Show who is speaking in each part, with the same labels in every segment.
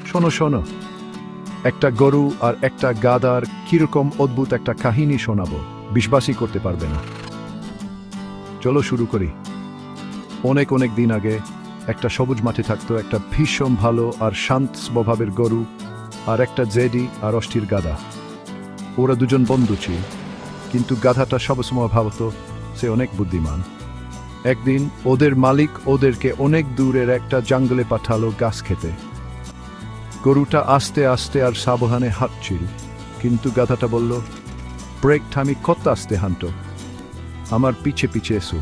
Speaker 1: শোনো শোনো, একটা গরু আর একটা গাধার কিরকম অদ্ভুত একটা কাহিনী শোনাবো, বিশ্বাসই করতে পারবে না। চলো শুরু করি। অনেক অনেক দিন আগে একটা সবুজ মাঠে থাকতো একটা ভীষণ ভালো আর শান্ত স্বভাবের গরু আর একটা জেডি আর অস্থির গাধা। ওরা দুজন বন্ধু ছিল, কিন্তু গাধাটা সবসময় ভাবতো সে অনেক বুদ্ধিমান। একদিন ওদের মালিক ওদেরকে অনেক দূরের একটা জঙ্গলে পাঠালো গাছ খেতে। গরুটা আস্তে আস্তে আর সাবধানে হাঁটছিল, কিন্তু গাধাটা বলল, ব্রেক থামি, কত আস্তে হাঁটো, আমার পিছে পিছে এসো,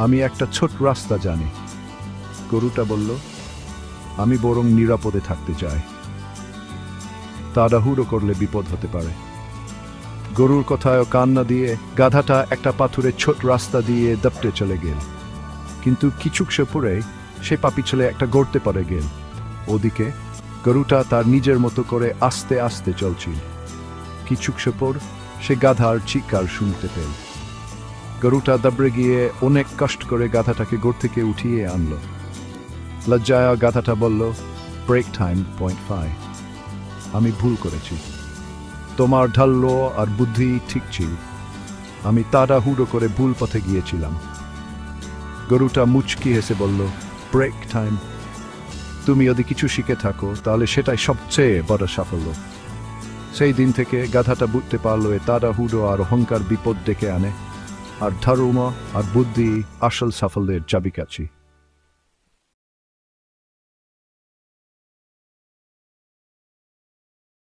Speaker 1: আমি একটা ছোট রাস্তা জানি। গরুটা বলল, আমি বরং নিরাপদে থাকতে চাই, তাড়াহুড়ো করলে বিপদ হতে পারে। গরুর কথায় কান না দিয়ে গাধাটা একটা পাথুরের ছোট রাস্তা দিয়ে দপ্তরে চলে গেল, কিন্তু কিছুক্ষণ পরে সে পা পিছলে একটা গর্তে পড়ে গেল। ওদিকে গরুটা তার নিজের মতো করে আস্তে আস্তে চলছিল। কিছুক্ষণ পর সে গাধার চিৎকার শুনতে পেল। গরুটা দাবড়ে গিয়ে অনেক কষ্ট করে গাধাটাকে গর্ত থেকে উঠিয়ে আনলো। লজ্জায় গাধাটা বলল, ব্রেক টাইম, পয়েন্ট 5, আমি ভুল করেছি, তোমার ঢাল্লো আর বুদ্ধি ঠিক ছিল, আমি তাড়াহুড়ো করে ভুল পথে গিয়েছিলাম। গরুটা মুচকি হেসে বলল, ব্রেক টাইম, তুমি যদি কিছু শিখে থাকো তাহলে সেটাই সবচেয়ে বড় সাফল্য। সেই দিন থেকে গাধাটা বুঝতে পারলো এ তাড়াহুড়ো আর অহংকার বিপদ ডেকে আনে, আর ধর্ম আর বুদ্ধি আসল সাফল্যের চাবিকাঠি।